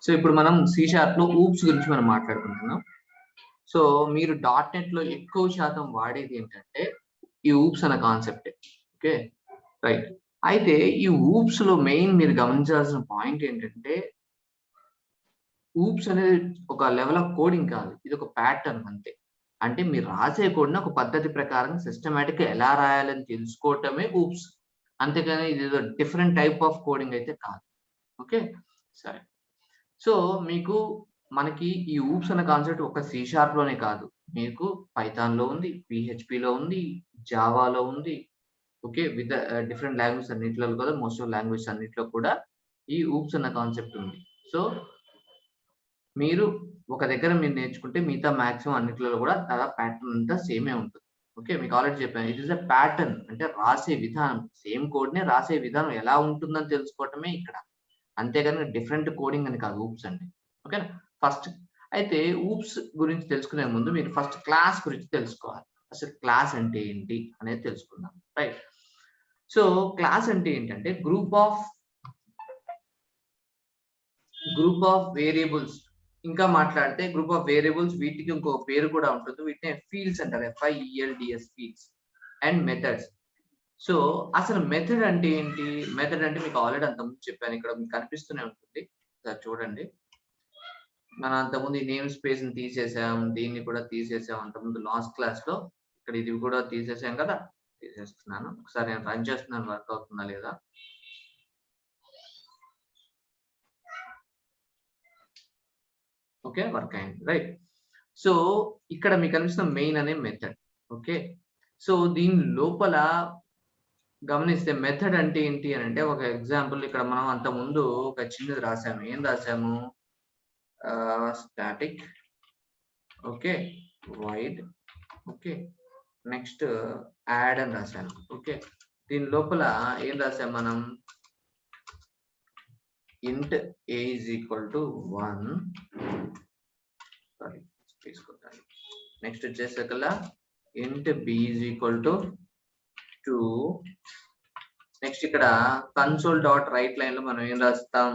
So ఇప్పుడు మనం C sharp లో ఊప్స్ గురించి మనం మాట్లాడుకుంటున్నాం. సో మీరు డాట్ నెట్ లో ఎక్కువ శాతం వాడేది ఏంటంటే ఈ ఊప్స్ అనే కాన్సెప్ట్. Okay, right. అయితే ఈ ఊప్స్ లో మెయిన్ మీరు గమనించాల్సిన పాయింట్ ఏంటంటే ఊప్స్ అనేది ఒక లెవెల్ ఆఫ్ కోడింగ్ కాదు. ఇది ఒక ప్యాటర్న్ అంతే. అంటే మీరు రాసే కోడ్‌ని ఒక పద్ధతి ప్రకారం సిస్టమాటిక్‌గా ఎలా రాయాలని తెలుసుకోవటమే ఊప్స్. అంతేగాని ఇదేదో డిఫరెంట్ టైప్ ఆఫ్ కోడింగ్ అయితే కాదు. ఓకే, సరే. సో మీకు మనకి ఈ ఊప్స్ అనే కాన్సెప్ట్ ఒక సి షార్ప్‌లోనే కాదు. మీకు పైథాన్‌లో ఉంది, పీహెచ్‌పీలో ఉంది, జావాలో ఉంది. ఓకే, విత్ డిఫరెంట్ లాంగ్వేజెస్ అన్నిట్లో కూడా మోస్ట్ ఆఫ్ లాంగ్వేజెస్ అన్నిట్లో కూడా ఈ ఊప్స్ అన్న కాన్సెప్ట్ ఉంది. సో మీరు ఒక దగ్గర మీరు నేర్చుకుంటే మిగతా మాక్సిమం అన్నిట్లో కూడా దాదాపు ప్యాటర్న్ అంతా సేమే ఉంటుంది. ఓకే, మీకు ఆల్రెడీ చెప్పాను. ఇట్ ఈస్ ఎ ప్యాటర్న్ అంటే రాసే విధానం. సేమ్ కోడ్‌నే రాసే విధానం ఎలా ఉంటుందని తెలుసుకోవటమే ఇక్కడ. అంతేగాని డిఫరెంట్ కోడింగ్ అని కాదు ఊప్స్ అంటే. ఓకేనా? ఫస్ట్ అయితే ఊప్స్ గురించి తెలుసుకునే ముందు మీరు ఫస్ట్ క్లాస్ గురించి తెలుసుకోవాలి. అసలు క్లాస్ అంటే ఏంటి అనేది తెలుసుకుందాం. రైట్. సో క్లాస్ అంటే ఏంటంటే గ్రూప్ ఆఫ్ వేరియబుల్స్. ఇంకా మాట్లాడితే గ్రూప్ ఆఫ్ వేరియబుల్స్ వీటికి ఇంకో పేరు కూడా ఉంటుంది. వీటిని ఫీల్డ్స్ అంటారు. FIELDS fields and methods. So అసలు మెథడ్ అంటే ఏంటి? మెథడ్ అంటే మీకు ఆల్రెడీ అంతకుముందు చెప్పాను. ఇక్కడ మీకు కనిపిస్తూనే ఉంటుంది. ఒకసారి చూడండి. మనం అంతకుముందు ఈ నేమ్ స్పేస్ ని తీసేసాం. దీన్ని కూడా తీసేసాం అంతకుముందు లాస్ట్ క్లాస్ లో. ఇక్కడ ఇది కూడా తీసేసాం కదా. తీసేస్తున్నాను. ఒకసారి నేను రన్ చేస్తున్నాను, వర్క్ అవుతుందా లేదా. ఓకే, వర్క్ అయింది. రైట్. సో ఇక్కడ మీకు కనిపిస్తున్న మెయిన్ అనే మెథడ్. ఓకే, సో దీని లోపల గమనిస్తే మెథడ్ అంటే ఏంటి అని అంటే ఒక ఎగ్జాంపుల్ ఇక్కడ మనం అంతకుముందు ఒక చిన్నది రాసాము. ఏం రాసాము? Static. Okay, void. Okay, next add అని రాశాను. ఓకే, దీని లోపల ఏం రాసాం మనం? int a is equal to 1. Sorry, తీసుకుంటాను. నెక్స్ట్ వచ్చేసరికల్లా int b is equal to 2. Next ఇక్కడ కన్సోల్ డాట్ రైట్ లైన్ లో మనం ఏం రాస్తాం?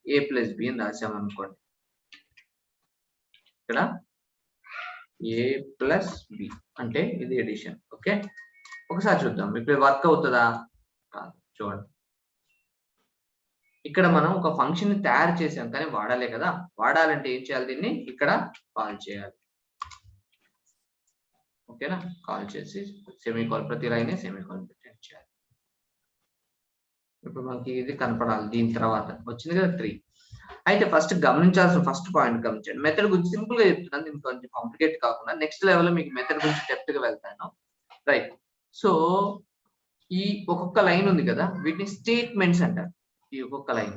a plus b అని రాసాం అనుకోండి. ఇక్కడ a plus b అంటే ఇది ఎడిషన్. ఓకే, ఒకసారి చూద్దాం ఇప్పుడు వర్క్ అవుతుందా కాదు. చూడండి, ఇక్కడ మనం ఒక ఫంక్షన్ ని తయారు చేసాం కానీ వాడాలే కదా. వాడాలంటే ఏం చేయాలి? దీన్ని ఇక్కడ కాల్ చేయాలి. ఓకేనా? కాల్ చేసి సెమీకోలన్ ప్రతి లైన్ సెమీకోలన్ పెట్టి చేయాలి. ఇప్పుడు మనకి ఇది కనపడాలి. దీని తర్వాత వచ్చింది కదా 3. అయితే ఫస్ట్ గమనించాల్సిన ఫస్ట్ పాయింట్ గమనించండి. మెథడ్ గురించి సింపుల్ గా చెప్తున్నాను. దీనికి కొంచెం కాంప్లికేట్ కాకుండా నెక్స్ట్ లెవెల్ లో మీకు మెథడ్ గురించి డెప్త్ గా వెళ్తాను. రైట్. సో ఈ ఒక్కొక్క లైన్ ఉంది కదా, వీటిని స్టేట్మెంట్స్ అంటారు. ఈ ఒక్కొక్క లైన్.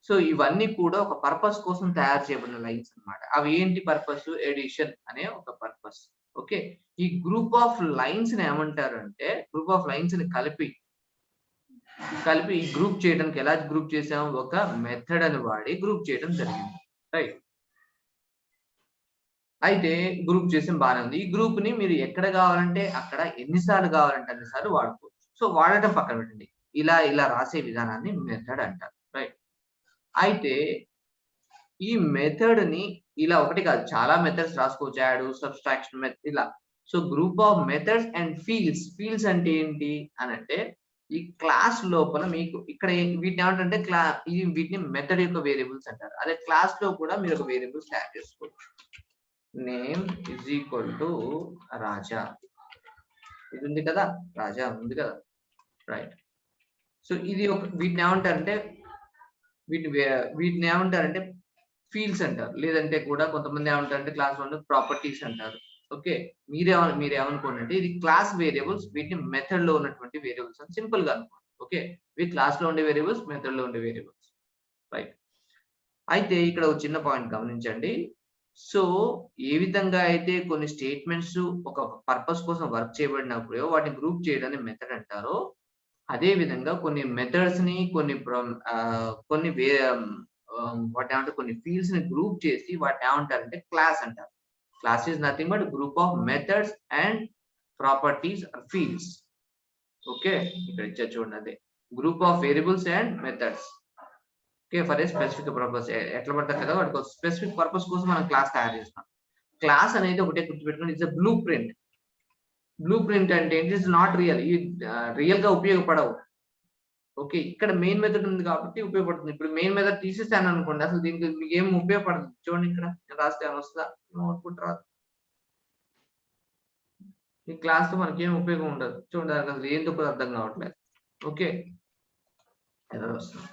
సో ఇవన్నీ కూడా ఒక పర్పస్ కోసం తయారు చేయబడిన లైన్స్ అన్నమాట. అవి ఏంటి పర్పస్? ఎడిషన్ అనే ఒక పర్పస్. ఓకే, ఈ గ్రూప్ ఆఫ్ లైన్స్ ని ఏమంటారు అంటే గ్రూప్ ఆఫ్ లైన్స్ ని కలిపి గ్రూప్ చేయడానికి ఎలా గ్రూప్ చేసాం? ఒక మెథడ్ అని వాడి గ్రూప్ చేయడం జరిగింది. రైట్. అయితే గ్రూప్ చేసిన బాగానే ఉంది. ఈ గ్రూప్ ని మీరు ఎక్కడ కావాలంటే అక్కడ ఎన్నిసార్లు కావాలంటే అన్నిసార్లు వాడుకోవచ్చు. సో వాడటం పక్కన పెట్టండి. ఇలా రాసే విధానాన్ని మెథడ్ అంటారు. రైట్. అయితే ఈ మెథడ్ ని ఇలా ఒకటి కాదు, చాలా మెథడ్స్ రాసుకోవచ్చు. యాడ్, సబ్స్ట్రాక్షన్ మెథడ్ ఇలా. So group of methods and fields. Fields అంటే ఏంటి అని అంటే ఈ క్లాస్ లోపల మీకు ఇక్కడ వీటిని ఏమంటే వీటిని మెథడ్ యొక్క వేరియబుల్స్ అంటారు. అదే క్లాస్ లో కూడా మీరు ఒక వేరియబుల్స్ తయారు చేసుకోవచ్చు. నేమ్ ఇజ్ ఈక్వల్ టు రాజా. ఇది ఉంది కదా, రాజా ఉంది కదా. రైట్. సో ఇది ఒక వీటిని ఏమంటారంటే ఫీల్డ్స్ అంటారు. లేదంటే కూడా కొంతమంది ఏమంటారంటే క్లాస్ లో ప్రాపర్టీస్ అంటారు. ఓకే, మీరేమనుకోండి అంటే ఇది క్లాస్ వేరియబుల్స్, వీటిని మెథడ్ లో ఉన్నటువంటి వేరియబుల్స్ అని సింపుల్ గా అనుకోండి. ఓకే, ఇవి క్లాస్ లో ఉండే వేరియబుల్స్, మెథడ్ లో ఉండే వేరియబుల్స్. రైట్. అయితే ఇక్కడ ఒక చిన్న పాయింట్ గమనించండి. సో ఏ విధంగా అయితే కొన్ని స్టేట్మెంట్స్ ఒక పర్పస్ కోసం వర్క్ చేయబడినప్పుడు వాటిని గ్రూప్ చేయడాన్ని మెథడ్ అంటారో, అదే విధంగా కొన్ని మెథడ్స్ ని కొన్ని వాటి ఏమంటే కొన్ని ఫీల్డ్స్ ని గ్రూప్ చేసి వాటిని ఏమంటారంటే క్లాస్ అంటారు. Class is nothing but group of methods and properties or fields. Okay, ఇక్కడ ఇచ్చా చూడండి, అదే group of variables and methods. Okay, for a specific purpose. ఎట్లా పడతారు కదా, వాటికి స్పెసిఫిక్ పర్పస్ కోసం మనం క్లాస్ తయారు చేస్తాం. క్లాస్ అనేది ఒకటే గుర్తుపెట్టుకోండి, it's blue print. Blue print అంటే ఇట్ ఇస్ నాట్ రియల్. ఇవి రియల్ గా ఉపయోగపడవు. ఓకే, ఇక్కడ మెయిన్ మెథడ్ ఉంది కాబట్టి ఉపయోగపడుతుంది. ఇప్పుడు మెయిన్ మెథడ్ తీసేసాను అనుకోండి, అసలు దీనికి మీకు ఏం ఉపయోగపడదు. చూడండి ఇక్కడ నేను రాస్తే ఏమైనా వస్తుందా? అవుట్పుట్ రాదు. ఈ క్లాస్ తో మనకి ఏం ఉపయోగం ఉండదు. చూడండి అసలు ఏం తప్పదు అర్థం కావట్లేదు. ఓకే, ఎర్రర్ వస్తుంది.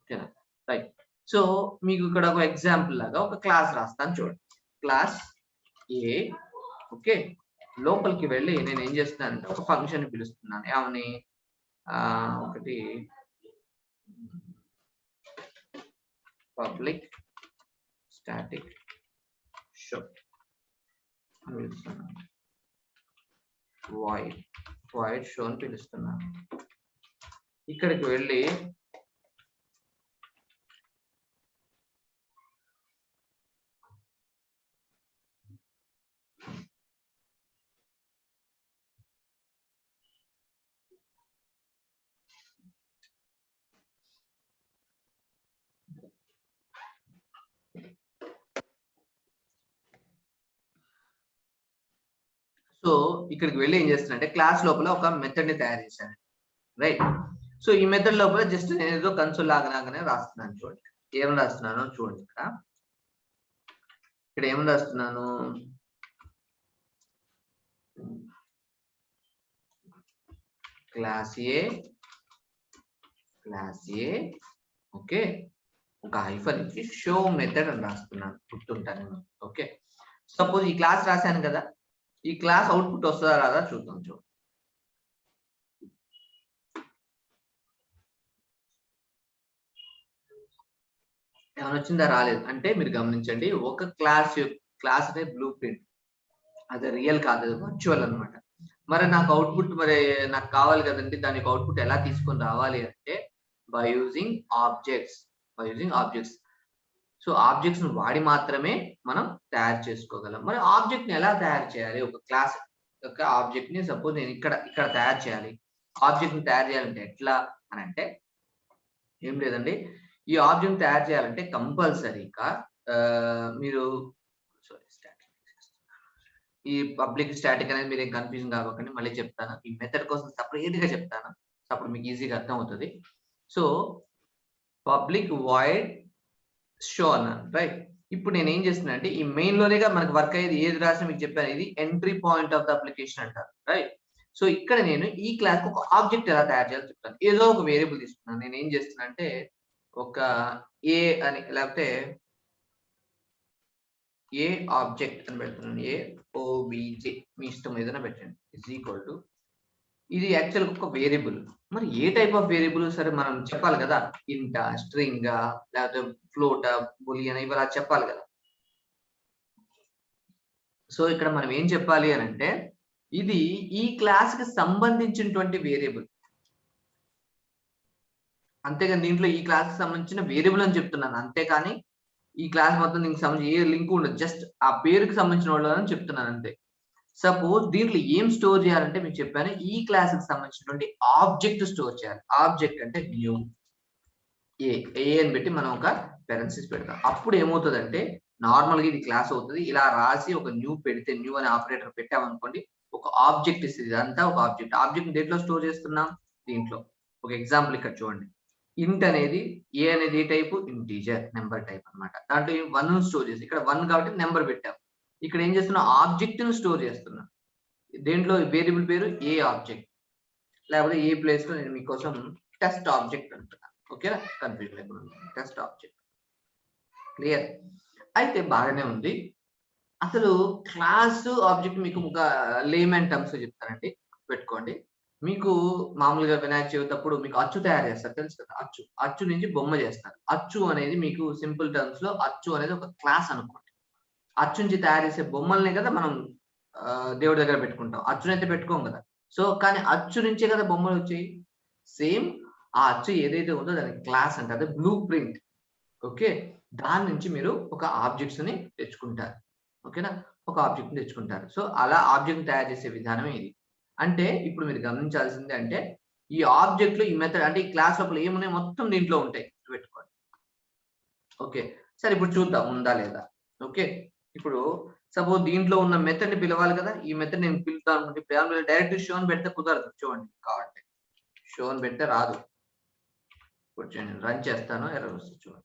ఓకేనా, రైట్. సో మీకు ఇక్కడ ఒక ఎగ్జాంపుల్ లాగా ఒక క్లాస్ రాస్తాను చూడండి. క్లాస్ ఏ. ఓకే, లోపలికి వెళ్ళి నేను ఏం చేస్తున్నానంటే ఒక ఫంక్షన్ పిలుస్తున్నాను. ఏమని ఒకటి పబ్లిక్ స్టాటిక్ షో అని పిలుస్తున్నాను. వాయిడ్ షో అని పిలుస్తున్నాను. ఇక్కడికి వెళ్ళి సో ఇక్కడికి వెళ్ళి ఏం చేస్తున్నా క్లాస్ లోపల ఒక మెథడ్ ని తయారు చేశాను. రైట్. సో ఈ మెథడ్ లోపల జస్ట్ నేను ఏదో కన్సోల్ లాగానే రాస్తున్నాను. చూడండి ఏం రాస్తున్నానో చూడండి. ఇక్కడ ఏం రాస్తున్నాను, క్లాస్ ఏ ఓకే, ఒక హైఫన్ ఇచ్చి షో మెథడ్ అని రాస్తున్నాను, గుర్తుంటాను. ఓకే, సపోజ్ ఈ క్లాస్ రాశాను కదా, ఈ క్లాస్ అవుట్పుట్ వస్తుందా రాదా చూద్దాం. చూడండి ఏమైనా వచ్చిందా? రాలేదు. అంటే మీరు గమనించండి, ఒక క్లాస్ అనే బ్లూ ప్రింట్, అది రియల్ కాదు, అది వర్చువల్ అనమాట. మరి నాకు అవుట్పుట్ మరి నాకు కావాలి కదండి, దానికి అవుట్పుట్ ఎలా తీసుకొని రావాలి అంటే by using objects. So objects ను వాడి మాత్రమే మనం తయారు చేసుకోగలం. మరి ఆబ్జెక్ట్ ని ఎలా తయారు చేయాలి? ఒక క్లాస్ యొక్క ఆబ్జెక్ట్ ని సపోజ్ నేను ఇక్కడ తయారు చేయాలి. ఆబ్జెక్ట్ ని తయారు చేయాలంటే ఎట్లా అని అంటే ఏం లేదండి, ఈ ఆబ్జెక్ట్ తయారు చేయాలంటే కంపల్సరీగా మీరు ఈ పబ్లిక్ స్టాటిక్ అనేది మీరు ఏం కన్ఫ్యూజన్ కావకండి, మళ్ళీ చెప్తాను. ఈ మెథడ్ కోసం సపరేట్ గా చెప్తాను, అప్పుడు మీకు ఈజీగా అర్థం అవుతుంది. సో పబ్లిక్ వాయిడ్ షో అన్నాను. రైట్. ఇప్పుడు నేను ఏం చేస్తున్నా అంటే ఈ మెయిన్ లోనేగా మనకు వర్క్ అయ్యేది. ఏది రాసినా మీకు చెప్పాను, ఇది entry point of the application అంటారు. రైట్. సో ఇక్కడ నేను ఈ క్లాస్ ఒక ఆబ్జెక్ట్ ఎలా తయారు చేయాలో చెప్తాను. ఏదో ఒక వేరియబుల్ తీసుకున్నాను. నేను ఏం చేస్తున్నా అంటే ఒక ఏ అని, లేకపోతే ఏ ఆబ్జెక్ట్ అని పెడుతున్నాను. ఏ ఓబిజే మీ ఇష్టం ఏదైనా పెట్టండి. ఇస్ ఈక్వల్ టు, ఇది యాక్చువల్ ఒక వేరియబుల్. మరి ఏ టైప్ ఆఫ్ వేరియబుల్ సరే మనం చెప్పాలి కదా, ఇంటా, స్ట్రింగా, లేకపోతే ఫ్లోటా, బులియన్, ఇవి అలా చెప్పాలి కదా. సో ఇక్కడ మనం ఏం చెప్పాలి అని అంటే ఇది ఈ క్లాస్ కి సంబంధించినటువంటి వేరియబుల్. అంతేగాని దీంట్లో ఈ క్లాస్ కి సంబంధించిన వేరియబుల్ అని చెప్తున్నాను, అంతేకాని ఈ క్లాస్ మొత్తం దీనికి సంబంధించి ఏ లింక్ ఉండదు. జస్ట్ ఆ పేరుకి సంబంధించిన వాళ్ళు అని చెప్తున్నాను అంతే. సపోజ్ దీంట్లో ఏం స్టోర్ చేయాలంటే మీకు చెప్పాను, ఈ క్లాస్ కి సంబంధించినటువంటి ఆబ్జెక్ట్ స్టోర్ చేయాలి. ఆబ్జెక్ట్ అంటే న్యూ ఏ అని పెట్టి మనం ఒక పెరెన్సిస్ పెడతాం. అప్పుడు ఏమవుతుందంటే నార్మల్ గా ఇది క్లాస్ అవుతుంది. ఇలా రాసి ఒక న్యూ పెడితే, న్యూ అనే ఆపరేటర్ పెట్టామనుకోండి, ఒక ఆబ్జెక్ట్ ఇస్తుంది. ఇదంతా ఒక ఆబ్జెక్ట్ దేంట్లో స్టోర్ చేస్తున్నాం, దీంట్లో. ఒక ఎగ్జాంపుల్ ఇక్కడ చూడండి. ఇంట్ అనేది ఏ అనేది ఏ టైప్, ఇంటీజర్ నెంబర్ టైప్ అన్నమాట. దాంట్లో 1 స్టోర్ చేసి, ఇక్కడ 1 కాబట్టి నెంబర్ పెట్టాం. ఇక్కడ ఏం చేస్తున్నా, ఆబ్జెక్ట్ ను స్టోర్ చేస్తున్నా. దేంట్లో వేరియబుల్ పేరు ఏ ఆబ్జెక్ట్, లేకపోతే ఏ ప్లేస్ లో నేను మీకోసం టెస్ట్ ఆబ్జెక్ట్ అంటున్నా. ఓకేనా, కన్ఫ్యూజన్ లేకుండా టెస్ట్ ఆబ్జెక్ట్. క్లియర్? అయితే బాగానే ఉంది. అసలు క్లాస్ ఆబ్జెక్ట్ మీకు ఒక లేమన్ టర్మ్స్ చెప్తానండి, పెట్టుకోండి. మీకు మామూలుగా వినాయక చవితి అప్పుడు మీకు అచ్చు తయారు చేస్తారు, తెలుసు కదా. అచ్చు నుంచి బొమ్మ చేస్తారు. అచ్చు అనేది మీకు సింపుల్ టర్మ్స్ లో అచ్చు అనేది ఒక క్లాస్ అనుకోండి. అచ్చు నుంచి తయారు చేసే బొమ్మల్ని కదా మనం దేవుడి దగ్గర పెట్టుకుంటాం. అచ్చునైతే పెట్టుకోం కదా. సో కానీ అచ్చు నుంచే కదా బొమ్మలు వచ్చాయి. సేమ్ ఆ అచ్చు ఏదైతే ఉందో దానికి క్లాస్ అంటే అదే బ్లూ ప్రింట్. ఓకే, దాని నుంచి మీరు ఒక ఆబ్జెక్ట్స్ ని తెచ్చుకుంటారు. ఓకేనా, ఒక ఆబ్జెక్ట్ ని తెచ్చుకుంటారు. సో అలా ఆబ్జెక్ట్ తయారు చేసే విధానమే ఇది. అంటే ఇప్పుడు మీరు గమనించాల్సింది అంటే ఈ ఆబ్జెక్ట్ లో ఈ మెథడ్ అంటే ఈ క్లాస్ లోపల ఏమున్నాయి మొత్తం దీంట్లో ఉంటాయి పెట్టుకోండి. ఓకే, సరే ఇప్పుడు చూద్దాం ఉందా లేదా. ఓకే, ఇప్పుడు సపోజ్ దీంట్లో ఉన్న మెథడ్ ని పిలవాలి కదా, ఈ మెథడ్ నేను పిలుస్తాను అనుకుంటే డైరెక్ట్ షో అని పెడితే కుదరదు. చూడండి కాబట్టి షో అని పెడితే రాదు. ఇప్పుడు నేను రన్ చేస్తాను, ఎర్రర్ వస్తుంది చూడండి.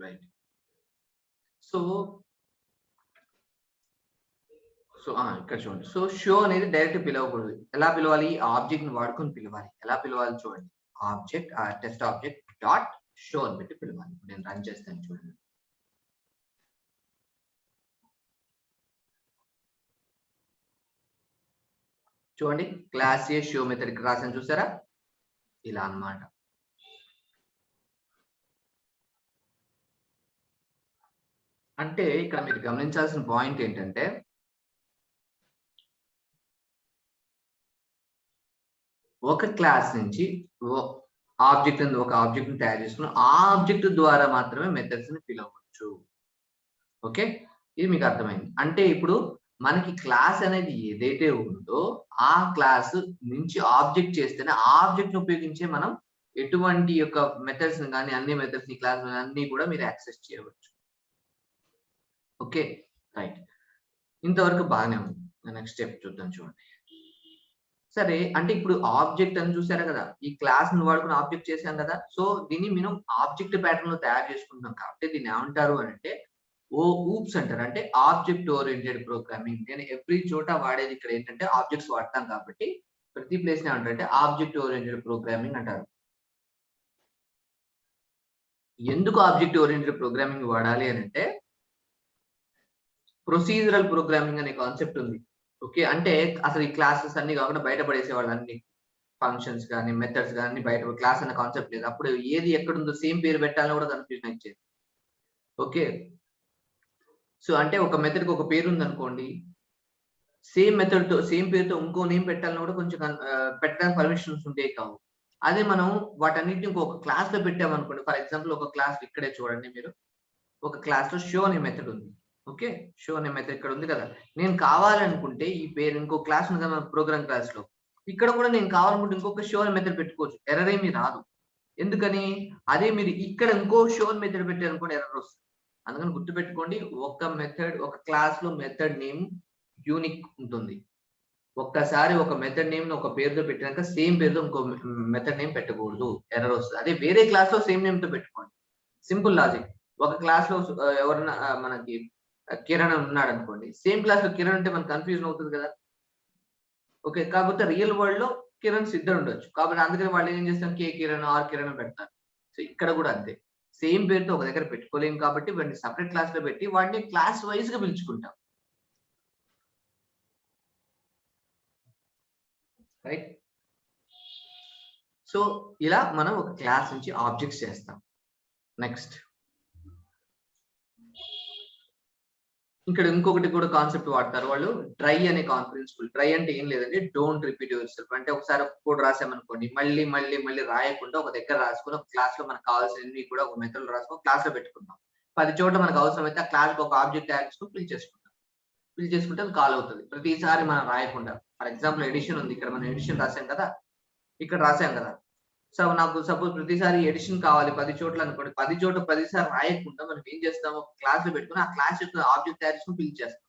రైట్. సో ఇక్కడ చూడండి. సో షో అనేది డైరెక్ట్ పిలవకూడదు. ఎలా పిలవాలి? ఆబ్జెక్ట్ ని వాడుకొని పిలవాలి. ఎలా పిలవాలి చూడండి. Object test object dot show అని పెట్టి పిలవాలి. నేను రన్ చేస్తాను చూడండి. చూడండి క్లాస్ ఏ షో మెథడ్ ఇక్కడ రాసాను చూసారా, ఇలా అన్నమాట. అంటే ఇక్కడ మీరు గమనించాల్సిన పాయింట్ ఏంటంటే ఒక క్లాస్ నుంచి ఒక ఆబ్జెక్ట్ ని తయారు చేసుకుని ఆ ఆబ్జెక్ట్ ద్వారా మాత్రమే మెథడ్స్ ని పిలవచ్చు. ఓకే, ఇది మీకు అర్థమైంది. అంటే ఇప్పుడు మనకి క్లాస్ అనేది ఏదైతే ఉందో ఆ క్లాస్ నుంచి ఆబ్జెక్ట్ చేస్తేనే ఆ ఆబ్జెక్ట్ ని ఉపయోగించే మనం ఎటువంటి యొక్క మెథడ్స్ కానీ అన్ని మెథడ్స్ ని క్లాస్ అన్ని కూడా మీరు యాక్సెస్ చేయవచ్చు. ఓకే రైట్, ఇంతవరకు బాగానే ఉంది. నెక్స్ట్ స్టెప్ చూద్దాం చూడండి. సరే, అంటే ఇప్పుడు ఆబ్జెక్ట్ అని చూసారా కదా, ఈ క్లాస్ ని వాడుకుని ఆబ్జెక్ట్ చేశాం కదా. సో దీన్ని మనం ఆబ్జెక్ట్ ప్యాటర్న్ లో తయారు చేసుకుంటున్నాం కాబట్టి దీన్ని ఏమంటారు అంటే ఊప్స్ అంటారు. అంటే ఆబ్జెక్ట్ ఓరియంటెడ్ ప్రోగ్రామింగ్. నేను ఎవ్రీ చోట వాడేది ఇక్కడ ఏంటంటే ఆబ్జెక్ట్స్ వాడతాం కాబట్టి ప్రతి ప్లేస్ ఏమంటారంటే ఆబ్జెక్ట్ ఓరియంటెడ్ ప్రోగ్రామింగ్ అంటారు. ఎందుకు ఆబ్జెక్ట్ ఓరియంటెడ్ ప్రోగ్రామింగ్ వాడాలి అని అంటే ప్రొసీజరల్ ప్రోగ్రామింగ్ అనే కాన్సెప్ట్ ఉంది. ఓకే, అంటే అసలు ఈ క్లాసెస్ అన్ని కాకుండా బయట పడేసే వాళ్ళు అన్ని ఫంక్షన్స్ కానీ మెథడ్స్ కానీ బయట క్లాస్ అనే కాన్సెప్ట్ లేదు. అప్పుడు ఏది ఎక్కడుందో సేమ్ పేరు పెట్టాలని కూడా కన్ఫ్యూజన్ ఇచ్చేది. ఓకే, సో అంటే ఒక మెథడ్ కి ఒక పేరు ఉంది అనుకోండి, సేమ్ మెథడ్ తో సేమ్ పేరుతో ఇంకో నేమ్ పెట్టాలని కూడా కొంచెం పెట్టడానికి పర్మిషన్స్ ఉండేవి కావు. అదే మనం వాటన్నిటిని ఇంకొక క్లాస్ లో పెట్టామనుకోండి. ఫర్ ఎగ్జాంపుల్ ఒక క్లాస్ ఇక్కడే చూడండి మీరు, ఒక క్లాస్ లో షో అనే మెథడ్ ఉంది. ఓకే, షో అనే మెథడ్ ఇక్కడ ఉంది కదా. నేను కావాలనుకుంటే ఈ పేరు ఇంకో క్లాస్ ఉంది కదా ప్రోగ్రామ్ క్లాస్ లో, ఇక్కడ కూడా నేను కావాలనుకుంటే ఇంకొక షో అనే మెథడ్ పెట్టుకోవచ్చు. ఎర్రర్ ఏమీ రాదు. ఎందుకని? అదే మీరు ఇక్కడ ఇంకో షో మెథడ్ పెట్టారనుకోండి ఎర్రర్ వస్తుంది. అందుకని గుర్తుపెట్టుకోండి, ఒక మెథడ్ ఒక క్లాస్ లో మెథడ్ నేమ్ యూనిక్ ఉంటుంది. ఒక్కసారి ఒక మెథడ్ నేమ్ ఒక పేరుతో పెట్టినాక సేమ్ పేరుతో ఇంకో మెథడ్ నేమ్ పెట్టకూడదు, ఎర్రర్ వస్తుంది. అదే వేరే క్లాస్ లో సేమ్ నేమ్ తో పెట్టుకోండి. Simple logic. ఒక క్లాస్ లో ఎవరైనా మనకి కిరణ్ ఉన్నాడు అనుకోండి, సేమ్ క్లాస్ లో కిరణ్ ఉంటే మనకు కన్ఫ్యూజన్ అవుతుంది కదా. ఓకే, కాకపోతే రియల్ వరల్డ్ లో కిరణ్స్ ఇద్దరు ఉండొచ్చు కాబట్టి అందుకని వాళ్ళు ఏం చేస్తారు, కే కిరణ్ ఆర్ కిరణ్ పెడతారు. సో ఇక్కడ కూడా అంతే, సేమ్ పేరుతో ఒక దగ్గర పెట్టుకోలేము కాబట్టి వాటిని సపరేట్ క్లాస్ లో పెట్టి వాటిని క్లాస్ వైజ్ గా పిలుచుకుంటాం. రైట్, సో ఇలా మనం ఒక క్లాస్ నుంచి ఆబ్జెక్ట్స్ చేస్తాం. నెక్స్ట్ ఇక్కడ ఇంకొకటి కూడా కాన్సెప్ట్ వాడతారు వాళ్ళు, ట్రై అనే ప్రిన్సిపల్. ట్రై అంటే ఏం లేదండి, డోంట్ రిపీట్ యువర్ సెల్ఫ్. అంటే ఒకసారి ఒక కోడ్ రాసామనుకోండి, మళ్ళీ మళ్ళీ మళ్ళీ రాయకుండా ఒక దగ్గర రాసుకుని ఒక క్లాస్ లో మనకు కావాల్సినవి కూడా ఒక మెథడ్ రాసుకొని క్లాస్ లో పెట్టుకుంటాం. 10 చోట్ల మనకు అవసరమైతే ఆ క్లాస్ ఒక ఆబ్జెక్ట్ యాడ్ చేసుకుని ఫిల్ చేసుకుంటాం. ఫిల్ చేసుకుంటే అది కాల్ అవుతుంది ప్రతిసారి మనం రాయకుండా. ఫర్ ఎగ్జాంపుల్ ఎడిషన్ ఉంది, ఇక్కడ మనం ఎడిషన్ రాసాం కదా, ఇక్కడ రాసాం కదా. సో నాకు సపోజ్ ప్రతిసారి ఎడిషన్ కావాలి 10 చోట్ల అనుకోండి, 10 చోట్ల 10 సార్లు రాయకుండా మనం ఏం చేస్తాం, ఒక క్లాస్ లో పెట్టుకుని ఆ క్లాస్ యొక్క ఆబ్జెక్ట్ తయారు చేసుకుని ఫిల్ చేస్తాం.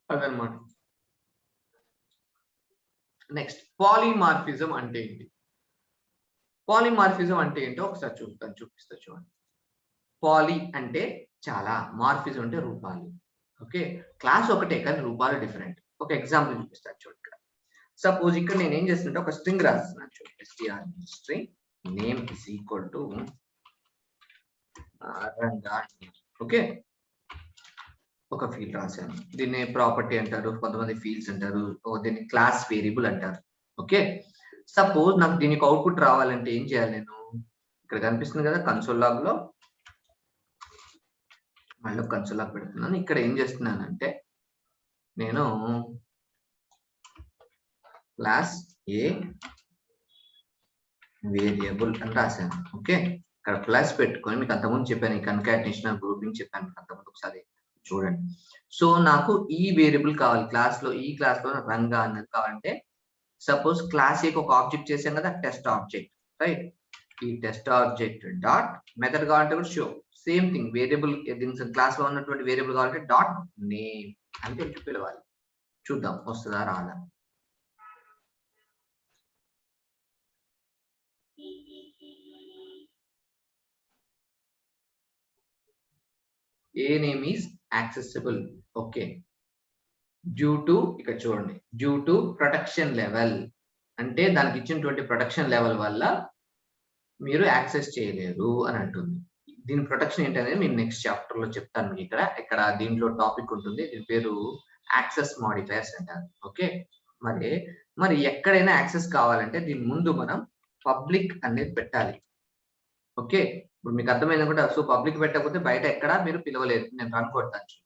అదనమాట. నెక్స్ట్ పాలిమార్ఫిజం అంటే ఏంటి? పాలిమార్ఫిజం అంటే ఏంటో ఒకసారి చూపిస్తా చూడండి. పాలి అంటే చాలా, మార్ఫిజం అంటే రూపాలు. ఓకే, క్లాస్ ఒకటే కానీ రూపాలు డిఫరెంట్. ఒక ఎగ్జాంపుల్ చూపిస్తాను చూడండి. ఇక్కడ సపోజ్ ఇక్కడ నేను ఏం చేస్తుంటే ఒక స్ట్రింగ్ రాస్తున్నాను చూడండి. str string name is equal to Ranga. Okay, ఒక ఫీల్డ్ రాశాను, దీన్ని ప్రాపర్టీ అంటారు, కొంతమంది ఫీల్డ్స్ అంటారు, దీన్ని క్లాస్ వేరియబుల్ అంటారు. ఓకే, సపోజ్ నాకు దీనికి అవుట్పుట్ రావాలంటే ఏం చేయాలి, నేను ఇక్కడ కనిపిస్తుంది కదా కన్సోల్ లాగ్ లో, మళ్ళీ కన్సోల్ లాగ్ పెడుతున్నాను. ఇక్కడ ఏం చేస్తున్నానంటే నేను క్లాస్ ఏ వేరియబుల్ అని రాశాను. ఓకే, ఇక్కడ ప్లస్ పెట్టుకొని మీకు అంతకుముందు చెప్పాను, ఈ కన్కాటినేషన్ గ్రూపింగ్ చెప్పాను అంతకుముందు, ఒకసారి చూడండి. సో నాకు ఈ వేరియబుల్ కావాలి, క్లాస్ లో ఈ క్లాస్ లో రంగా అన్నది కావాలంటే సపోజ్ క్లాస్ ఏ ఒక ఆబ్జెక్ట్ చేసాం కదా, టెస్ట్ ఆబ్జెక్ట్, రైట్. ఈ టెస్ట్ ఆబ్జెక్ట్ డాట్ మెథడ్ కావాలంటే కూడా show, same thing variable class లో ఉన్నటువంటి వేరియబుల్ కావాలంటే డాట్ నేమ్ అని పిలవాలి. చూద్దాం వస్తుందా రాదా. A name is accessible. Okay, due to, ఇక్కడ చూడండి, డ్యూ టు ప్రొటెక్షన్ లెవెల్ అంటే దానికి ఇచ్చినటువంటి ప్రొటెక్షన్ లెవెల్ వల్ల మీరు యాక్సెస్ చేయలేరు అని అంటుంది. దీని ప్రొటెక్షన్ ఏంటనేది నేను నెక్స్ట్ చాప్టర్ లో చెప్తాను మీకు. ఇక్కడ దీంట్లో టాపిక్ ఉంటుంది, దీని పేరు యాక్సెస్ మాడిఫైయర్స్ అంటారు. ఓకే, మరి ఎక్కడైనా యాక్సెస్ కావాలంటే దీని ముందు మనం పబ్లిక్ అనేది పెట్టాలి. ఓకే, ఇప్పుడు మీకు అర్థమైంది కూడా. సో పబ్లిక్ పెట్టకపోతే బయట ఎక్కడ మీరు పిలవలేదు. నేను రన్ కొడతాను,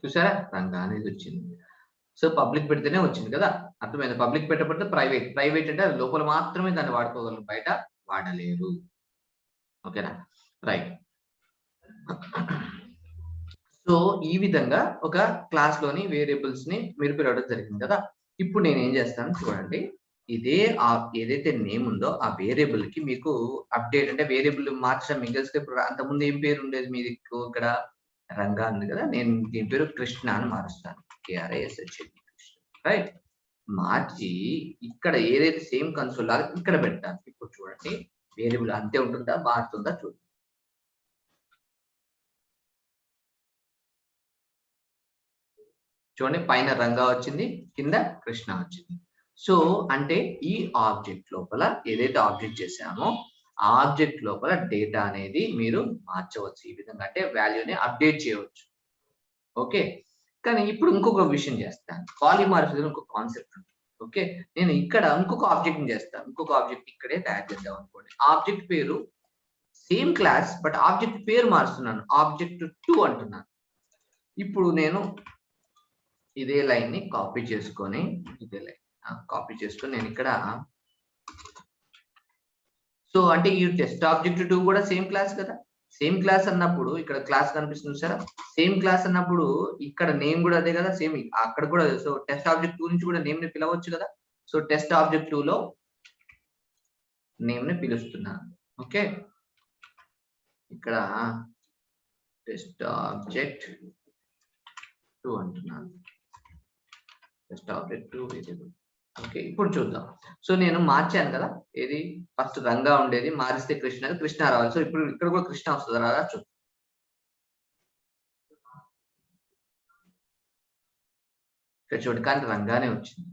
చూసారా రంగా అనేది వచ్చింది. సో పబ్లిక్ పెడితేనే వచ్చింది కదా, అర్థమైంది. పబ్లిక్ పెట్టకపోతే ప్రైవేట్ అంటే లోపల మాత్రమే దాన్ని వాడుకోగలరు, బయట వాడలేరు. ఓకేనా, రైట్. సో ఈ విధంగా ఒక క్లాస్ లోని వేరియబుల్స్ ని మీరు పిలవడం జరిగింది కదా. ఇప్పుడు నేను ఏం చేస్తాను చూడండి, ఇదే ఏదైతే నేమ్ ఉందో ఆ వేరియబుల్ కి మీకు అప్డేట్ అంటే వేరియబుల్ మార్చడం మీకు తెలుసు. ఇప్పుడు అంతకుముందు ఏం పేరు ఉండేది మీది, ఇక్కడ రంగా ఉంది కదా, నేను దీని పేరు కృష్ణ అని మారుస్తాను, KRASH, రైట్. మార్చి ఇక్కడ ఏదైతే సేమ్ కన్సోల్ లాగా ఇక్కడ పెడతాను. ఇప్పుడు చూడండి వేరియబుల్ అంతే ఉంటుందా మారుతుందా చూడండి. చూడండి పైన రంగా వచ్చింది, కింద కృష్ణ వచ్చింది. సో అంటే ఈ ఆబ్జెక్ట్ లోపల ఏదైతే ఆబ్జెక్ట్ చేసామో ఆ ఆబ్జెక్ట్ లోపల డేటా అనేది మీరు మార్చవచ్చు ఈ విధంగా, అంటే వాల్యూని అప్డేట్ చేయవచ్చు. ఓకే, కానీ ఇప్పుడు ఇంకొక విషయం చేస్తాను, పాలిమార్ఫిజం ఇంకొక కాన్సెప్ట్ ఉంటుంది. ఓకే, నేను ఇక్కడ ఇంకొక ఆబ్జెక్ట్ చేస్తాను, ఇంకొక ఆబ్జెక్ట్ ఇక్కడే తయారు చేద్దాం అనుకోండి. ఆబ్జెక్ట్ పేరు సేమ్ క్లాస్ బట్ ఆబ్జెక్ట్ పేరు మారుస్తున్నాను, ఆబ్జెక్ట్ 2 అంటున్నాను. ఇప్పుడు నేను ఇదే లైన్ ని కాపీ చేసుకొని నేను ఇక్కడ, సో అంటే ఈ టెస్ట్ ఆబ్జెక్ట్ 2 కూడా సేమ్ క్లాస్ కదా. సేమ్ క్లాస్ అన్నప్పుడు ఇక్కడ క్లాస్ కనిపిస్తుంది సార్, సేమ్ క్లాస్ అన్నప్పుడు ఇక్కడ నేమ్ కూడా అదే కదా, సేమ్ అక్కడ కూడా. సో టెస్ట్ ఆబ్జెక్ట్ 2 నుంచి కూడా నేమ్ ని పిలవచ్చు కదా. సో టెస్ట్ ఆబ్జెక్ట్ 2 లో నేమ్ ని పిలుస్తున్నాను. ఓకే, ఇక్కడ టెస్ట్ ఆబ్జెక్ట్ 2 అంటున్నాను, టెస్ట్ ఆబ్జెక్ట్ 2 వేరియబుల్. ఓకే, ఇప్పుడు చూద్దాం. సో నేను మార్చాను కదా, ఏది ఫస్ట్ రంగా ఉండేది మారిస్తే కృష్ణ రావాలి. సో ఇప్పుడు ఇక్కడ కూడా కృష్ణ వస్తుంది రాదా చూద్దాం. ఇక్కడ చూడండి, కానీ రంగానే వచ్చింది.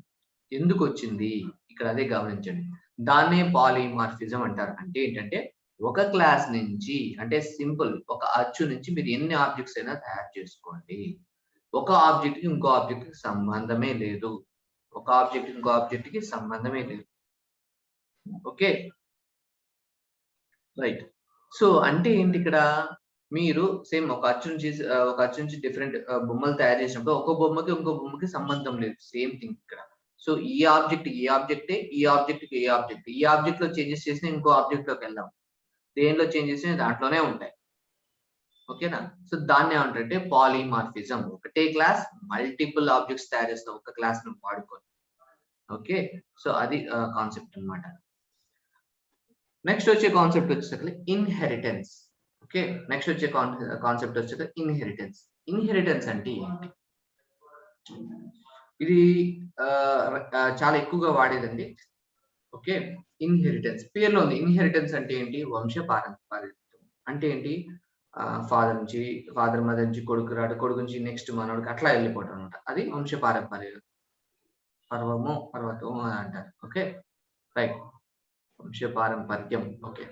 ఎందుకు వచ్చింది ఇక్కడ అదే గమనించండి. దాన్నే పాలిమార్ఫిజం అంటారు. అంటే ఏంటంటే ఒక క్లాస్ నుంచి, అంటే సింపుల్ ఒక అచ్చు నుంచి మీరు ఎన్ని ఆబ్జెక్ట్స్ అయినా తయారు చేసుకోండి. ఒక ఆబ్జెక్ట్ కి ఇంకో ఆబ్జెక్ట్ కి సంబంధమే లేదు, ఒక ఆబ్జెక్ట్ ఇంకో ఆబ్జెక్ట్ కి సంబంధమే లేదు. Okay, right. సో అంటే ఏంటి, ఇక్కడ మీరు సేమ్ ఒక అచ్చు నుంచి డిఫరెంట్ బొమ్మలు తయారు చేసినప్పుడు ఒక బొమ్మకి ఇంకో బొమ్మకి సంబంధం లేదు, సేమ్ థింగ్ ఇక్కడ. సో ఈ ఆబ్జెక్ట్ ఏ ఆబ్జెక్టే, ఈ ఆబ్జెక్ట్ ఏ ఆబ్జెక్ట్, ఈ ఆబ్జెక్ట్ లో చేంజెస్ చేసిన ఇంకో ఆబ్జెక్ట్ లోకి వెళ్దాం. దేనిలో చేంజ్ చేసినా దాంట్లోనే ఉంటాయి. ఓకేనా? సో దాన్ని ఏమంటారంటే పాలిమార్ఫిజం. ఒకటే క్లాస్ మల్టిపుల్ ఆబ్జెక్ట్స్ తయారు చేస్తాం ఒక క్లాస్ ను వాడుకొని. ఓకే, సో అది కాన్సెప్ట్ అన్నమాట. నెక్స్ట్ వచ్చే కాన్సెప్ట్ వచ్చేసరికి ఇన్హెరిటెన్స్. ఓకే, నెక్స్ట్ వచ్చే కాన్సెప్ట్ వచ్చేసరికి ఇన్హెరిటెన్స్. ఇన్హెరిటెన్స్ అంటే ఏంటి? ఇది చాలా ఎక్కువగా వాడేదండి. ఓకే, ఇన్హెరిటెన్స్ పేర్లో ఉంది. ఇన్హెరిటెన్స్ అంటే ఏంటి? వంశ పారంపర్యం. అంటే ఏంటి? ఫాదర్ మదర్ నుంచి కొడుకు రాడు, కొడుకు నుంచి నెక్స్ట్ మనోడికి అట్లా వెళ్ళిపోవటం అనమాట. అది వంశ పారంపర్యం. పర్వతము అని అంటారు. ఓకే, రైట్, వంశ పారంపర్యం. ఓకే,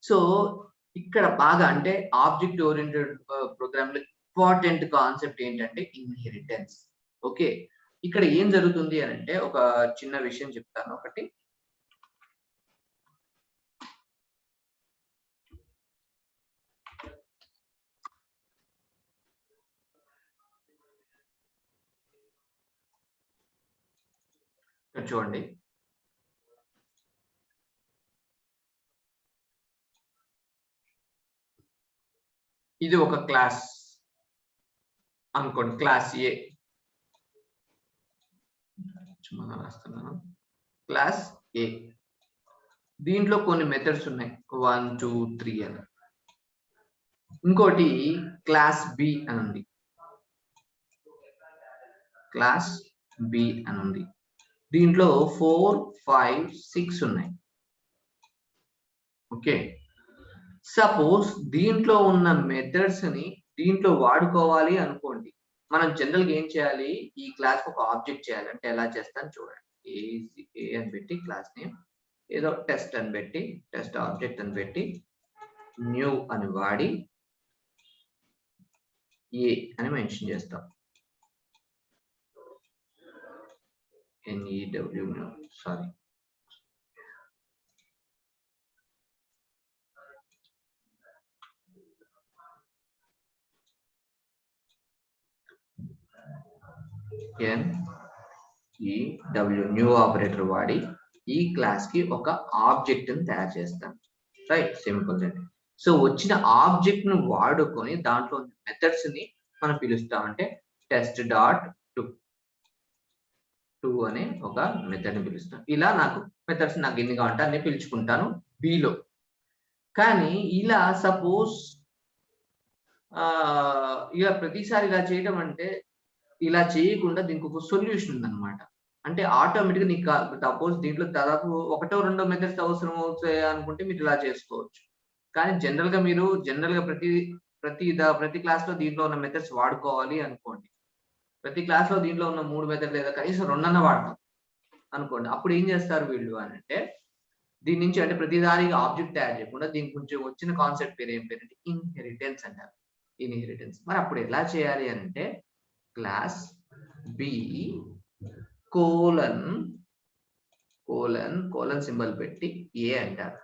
సో ఇక్కడ బాగా అంటే ఆబ్జెక్ట్ ఓరియంటెడ్ ప్రోగ్రామ్ లో ఇంపార్టెంట్ కాన్సెప్ట్ ఏంటంటే ఇన్హెరిటెన్స్. ఓకే, ఇక్కడ ఏం జరుగుతుంది అని అంటే ఒక చిన్న విషయం చెప్తాను ఒకటి. చూడండి, ఇది ఒక క్లాస్ అనుకోండి, క్లాస్ ఏ రాస్తున్నాను. క్లాస్ ఏ, దీంట్లో కొన్ని మెథడ్స్ ఉన్నాయి 1 2 3 అని. ఇంకోటి క్లాస్ బి అని ఉంది, క్లాస్ బి అని ఉంది. దీంట్లో 4 5 6 ఉన్నాయి. ఓకే, సపోజ్ దీంట్లో ఉన్న మెథడ్స్ ని దీంట్లో వాడుకోవాలి అనుకోండి. మనం జనరల్ గా ఏం చేయాలి? ఈ క్లాస్ ఒక ఆబ్జెక్ట్ చేయాలి. అంటే ఎలా చేస్తాను చూడండి. ఏ అని పెట్టి క్లాస్ నేమ్ ఏదో టెస్ట్ అని పెట్టి, టెస్ట్ ఆబ్జెక్ట్ అని పెట్టి, న్యూ అని వాడి ఏ అని మెన్షన్ చేస్తాం. NEW sorry, NEW new operator వాడి ఈ క్లాస్ కి ఒక ఆబ్జెక్ట్ ని తయారు చేస్తాం. రైట్, సింపుల్ అండి. సో వచ్చిన ఆబ్జెక్ట్ ను వాడుకొని దాంట్లో మెథడ్స్ ని మనం పిలుస్తాం. అంటే టెస్ట్ డాట్ టు అనే ఒక మెథడ్ ని పిలుస్తాం. ఇలా నాకు మెథడ్స్ నాకు ఎన్ని కావాలంటే అన్ని పిలుచుకుంటాను బిలో. కానీ ఇలా సపోజ్ ఇలా ప్రతిసారి ఇలా చేయడం అంటే, ఇలా చేయకుండా దీనికి ఒక సొల్యూషన్ ఉందన్నమాట. అంటే ఆటోమేటిక్‌గా నీకు సపోజ్ దీంట్లో దాదాపు ఒకటో రెండో మెథడ్స్ అవసరం అవుతాయి అనుకుంటే మీరు ఇలా చేసుకోవచ్చు. కానీ జనరల్‌గా ప్రతి క్లాస్‌లో దీంట్లో ఉన్న మెథడ్స్ వాడుకోవాలి అనుకోండి. ప్రతి క్లాస్‌లో దీంట్లో ఉన్న 3 మెథడ్ లేదా కనీసం 2 అన్నా వాడతాం అనుకోండి. అప్పుడు ఏం చేస్తారు వీళ్ళు అనంటే, దీని నుంచి అంటే ప్రతిదానికి ఆబ్జెక్ట్ తయారు చేయకుండా దీనికి కొంచెం వచ్చిన కాన్సెప్ట్ పేరు ఏం పేరంటే ఇన్హెరిటెన్స్ అంటారు. ఇన్హెరిటెన్స్. మరి అప్పుడు ఎలా చేయాలి అనంటే క్లాస్ బి కోలన్ సింబల్ పెట్టి ఏ అంటారు.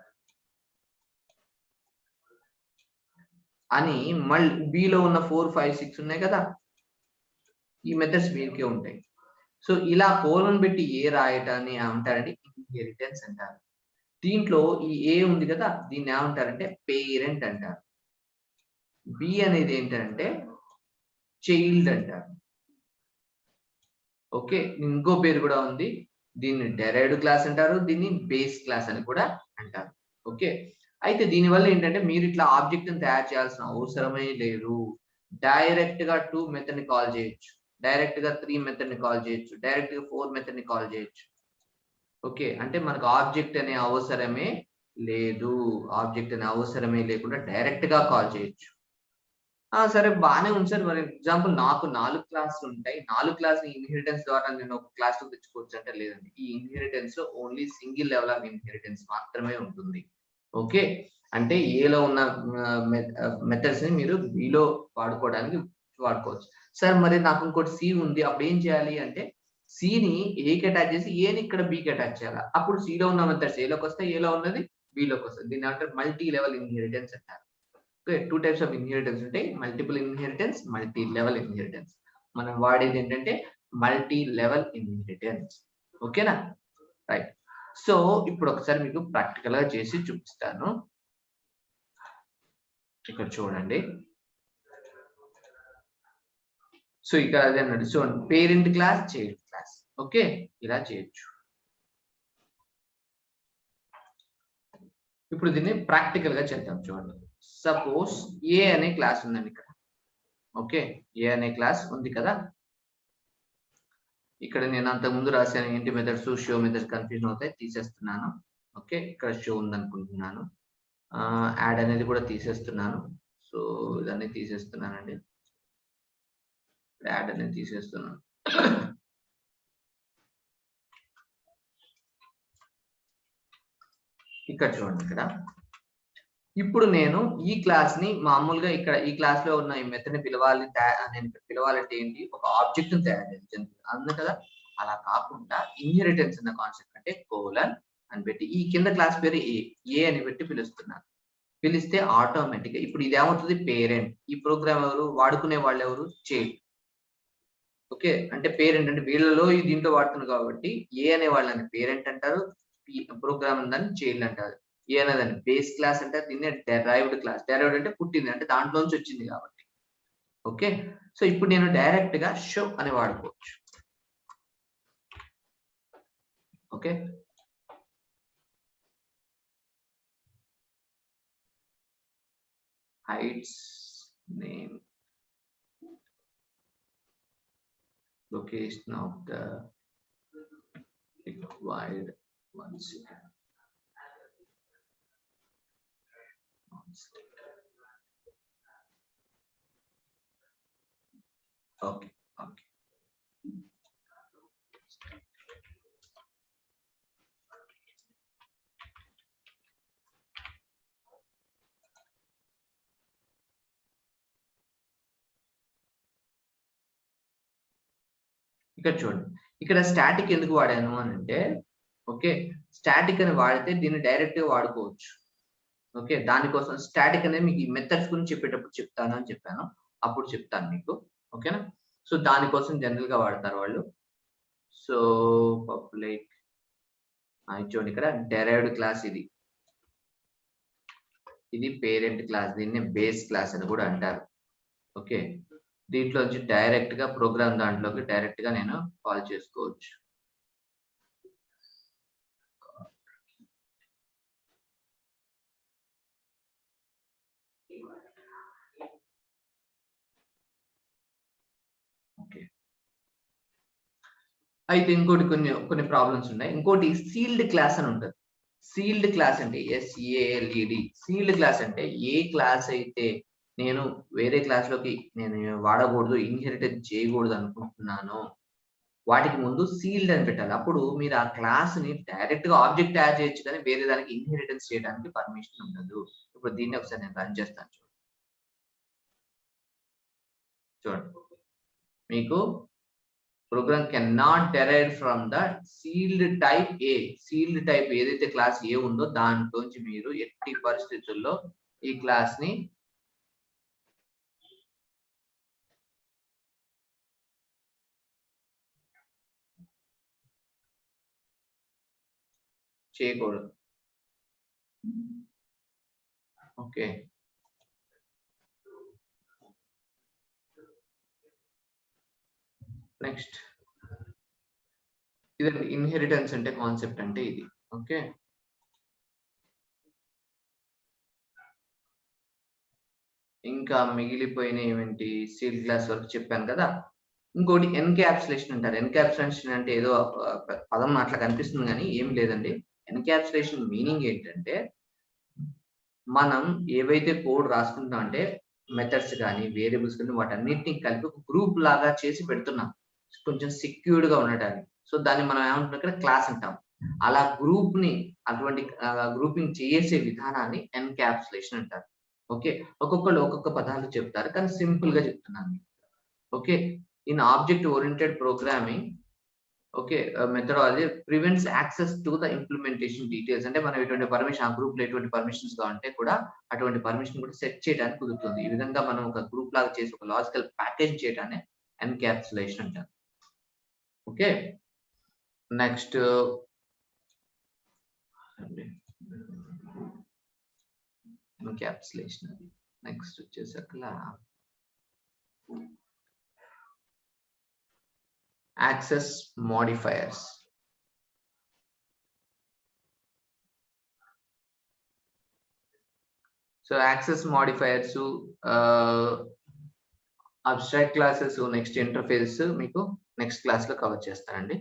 అని మళ్ళీ బిలో ఉన్న 4 5 6 ఉన్నాయి కదా, ఈ మెథడ్స్ వీరికే ఉంటాయి. సో ఇలా కోలన్ పెట్టి ఏ రాయటాన్ని ఏమంటారంటే ఇన్హెరిటెన్స్ అంటారు. దీంట్లో ఈ ఏ ఉంది కదా, దీన్ని ఏమంటారంటే పేరెంట్ అంటారు. బి అనేది ఏంటంటే చైల్డ్ అంటారు. ఓకే, ఇంకో పేరు కూడా ఉంది. దీన్ని డెరైవ్డ్ క్లాస్ అంటారు, దీన్ని బేస్ క్లాస్ అని కూడా అంటారు. ఓకే, అయితే దీనివల్ల ఏంటంటే మీరు ఇట్లా ఆబ్జెక్ట్ ని తయారు చేయాల్సిన అవసరమే లేదు. డైరెక్ట్ గా 2 మెథడ్ ని కాల్ చేయొచ్చు, డైరెక్ట్ గా 3 మెథడ్ ని కాల్ చేయొచ్చు, డైరెక్ట్ గా 4 మెథడ్ ని కాల్ చేయొచ్చు. ఓకే, అంటే మనకు ఆబ్జెక్ట్ అనే అవసరమే లేదు. ఆబ్జెక్ట్ అనే అవసరమే లేకుండా డైరెక్ట్ గా కాల్ చేయొచ్చు. సరే బానే ఉంది సార్. మరి ఎగ్జాంపుల్ నాకు 4 క్లాసులు ఉంటాయి. 4 క్లాసులు ఇన్హెరిటెన్స్ ద్వారా నేను ఒక క్లాస్‌లో తెచ్చుకోవచ్చు అంటే లేదండి. ఈ ఇన్హెరిటెన్స్‌లో only single level of inheritance మాత్రమే ఉంటుంది. ఓకే, అంటే ఏలో ఉన్న మెథడ్స్‌ని మీరు బిలో వాడుకోవచ్చు. సార్ మరి నాకు ఇంకోటి సి ఉంది. అప్పుడు ఏం చేయాలి అంటే సిని ఏకి అటాచ్ చేసి ఏని ఇక్కడ బికి అటాచ్ చేయాలి. అప్పుడు సిలో ఉన్న మెథడ్స్ ఏలోకి వస్తాయి, ఏలో ఉన్నది బిలోకి వస్తది. దీన్ని ఏమంటారు? మల్టీ లెవెల్ ఇన్హెరిటెన్స్ అంటారు. ఓకే, 2 టైప్స్ ఆఫ్ ఇన్హెరిటెన్స్ ఉంటాయి. Multiple inheritance, multi level inheritance. మనం వాడేది ఏంటంటే మల్టీ లెవెల్ ఇన్హెరిటెన్స్. ఓకేనా? రైట్. సో ఇప్పుడు ఒకసారి మీకు ప్రాక్టికల్ గా చేసి చూపిస్తాను. ఇక్కడ చూడండి. సో ఇక్కడ అదే అన్నాడు. So parent class, child class. Okay, ఇలా చేయొచ్చు. ఇప్పుడు దీన్ని ప్రాక్టికల్ గా చేద్దాం. చూడండి, సపోజ్ ఏ అనే క్లాస్ ఉందండి ఇక్కడ. ఓకే, ఏ అనే క్లాస్ ఉంది కదా. ఇక్కడ నేను అంతకు ముందు రాశాను ఏంటి మెథడ్స్, షో మెథడ్స్ కన్ఫ్యూజన్ అవుతాయి, తీసేస్తున్నాను. ఓకే, ఇక్కడ షో ఉందనుకుంటున్నాను. యాడ్ అనేది కూడా తీసేస్తున్నాను. సో ఇదన్నీ తీసేస్తున్నానండి. యాడ్ అనేది తీసేస్తున్నాను. ఇక్కడ చూడండి, ఇక్కడ ఇప్పుడు నేను ఈ క్లాస్ ని మామూలుగా ఇక్కడ ఈ క్లాస్ లో ఉన్న ఈ మెథడ్ ని పిలవాలి. నేను పిలవాలంటే ఏంటి, ఒక ఆబ్జెక్ట్ ని తయారు చేయాలి అందు కదా. అలా కాకుండా ఇన్హెరిటెన్స్ అన్న కాన్సెప్ట్ అంటే కోలన్ అని పెట్టి ఈ కింద క్లాస్ పేరు ఏ అని పెట్టి పిలుస్తున్నాను. పిలిస్తే ఆటోమేటిక్ గా ఇప్పుడు ఇది ఏమవుతుంది, పేరెంట్. ఈ ప్రోగ్రామ్ ఎవరు వాడుకునే వాళ్ళు, ఎవరు, చైల్డ్. ఓకే, అంటే పేరెంట్ అంటే వీళ్ళలో ఈ దీంట్లో వాడుతున్నారు కాబట్టి ఏ అనే వాళ్ళని పేరెంట్ అంటారు, ప్రోగ్రామ్ ఉందని చైల్డ్ అంటారు. ఏ అనేదాన్ని బేస్ క్లాస్ అంటే దీన్ని డెరైవ్డ్ క్లాస్. డెరైవ్డ్ అంటే పుట్టింది, అంటే దాంట్లోంచి వచ్చింది కాబట్టి. ఓకే, సో ఇప్పుడు నేను డైరెక్ట్ గా షో అని వాడుకోవచ్చు. Okay, heights name location of the required one second. Okay, okay. ఇక్కడ చూడండి, ఇక్కడ స్టాటిక్ ఎందుకు వాడాను అని అంటే, ఓకే, స్టాటిక్ అని వాడితే దీన్ని డైరెక్ట్ గా వాడుకోవచ్చు. ఓకే, దానికోసం స్టాటిక్ అనేది మీకు ఈ మెథడ్స్ గురించి చెప్పేటప్పుడు చెప్తాను అని చెప్పాను, అప్పుడు చెప్తాను మీకు. ఓకేనా, సో దానికోసం జనరల్ గా వాడతారు వాళ్ళు. సో పబ్లిక్ చూడండి, ఇక్కడ డెరైవ్డ్ క్లాస్ ఇది పేరెంట్ క్లాస్, దీన్ని బేస్ క్లాస్ అని కూడా అంటారు. ఓకే, దీంట్లో నుంచి డైరెక్ట్ గా ప్రోగ్రామ్ దాంట్లోకి డైరెక్ట్ గా నేను కాల్ చేసుకోవచ్చు. ఓకే, అయితే ఇంకోటి కొన్ని ప్రాబ్లమ్స్ ఉన్నాయి. ఇంకోటి సీల్డ్ క్లాస్ అని ఉంటుంది. సీల్డ్ క్లాస్ అంటే SEALED. సీల్డ్ క్లాస్ అంటే ఏ క్లాస్ అయితే నేను వేరే క్లాస్ లోకి నేను వాడకూడదు, ఇన్హెరిటెన్స్ చేయకూడదు అనుకుంటున్నాను, వాటికి ముందు సీల్డ్ అని పెట్టాలి. అప్పుడు మీరు ఆ క్లాస్ ని డైరెక్ట్ గా ఆబ్జెక్ట్ తయారు చేయొచ్చు, కానీ వేరే దానికి ఇన్హెరిటెన్స్ చేయడానికి పర్మిషన్ ఉండదు. ఇప్పుడు దీన్ని ఒకసారి నేను రన్ చేస్తాను. చూడండి, మీకు program cannot derive from the sealed type A. sealed type ఏదైతే క్లాస్ ఏ ఉందో దాంట్లోంచి మీరు ఎట్టి పరిస్థితుల్లో ఈ క్లాస్ ని చేయకూడదు. ఓకే, నెక్స్ట్ ఇదండి ఇన్హెరిటెన్స్ అంటే కాన్సెప్ట్ అంటే ఇది. ఓకే, ఇంకా మిగిలిపోయిన ఏమిటి, సీల్ క్లాస్ వరకు చెప్పాను కదా. ఇంకోటి ఎన్క్యాప్సులేషన్ అంటారు. ఎన్క్యాప్సులేషన్ అంటే ఏదో పదం అట్లా కనిపిస్తుంది కానీ ఏం లేదండి. ఎన్క్యాప్సులేషన్ మీనింగ్ ఏంటంటే, మనం ఏవైతే కోడ్ రాసుకుంటాం అంటే మెథడ్స్ కానీ వేరియబుల్స్ కానీ వాటన్నిటిని కలిపి ఒక గ్రూప్ లాగా చేసి పెడుతున్నాం, కొంచెం సెక్యూర్డ్ గా ఉండటానికి. సో దాన్ని మనం ఏమంటున్నాం, ఇక్కడ క్లాస్ అంటాం. అలా గ్రూప్ ని అటువంటి గ్రూపింగ్ చేసే విధానాన్ని ఎన్క్యాప్సులేషన్ అంటారు. ఓకే, ఒక్కొక్కళ్ళు ఒక్కొక్క పదాలు చెప్తారు, కానీ సింపుల్ గా చెప్తున్నాను. Okay, in object oriented programming, okay, methodology prevents access to the implementation details. అంటే మనం ఎటువంటి పర్మిషన్, ఆ గ్రూప్ లో ఎటువంటి పర్మిషన్స్ కావాలంటే కూడా అటువంటి పర్మిషన్ కూడా సెట్ చేయడానికి కుదురుతుంది. ఈ విధంగా మనం ఒక గ్రూప్ లాగా చేసి ఒక లాజికల్ ప్యాకేజ్ చేయడాన్ని ఎన్క్యాప్సులేషన్ అంటారు. Okay, next encapsulation. నెక్స్ట్ వచ్చేసి అక్కడ access modifiers. So access modifiers, abstract classes, next interface మీకు నెక్స్ట్ క్లాస్ లో కవర్ చేస్తానండి.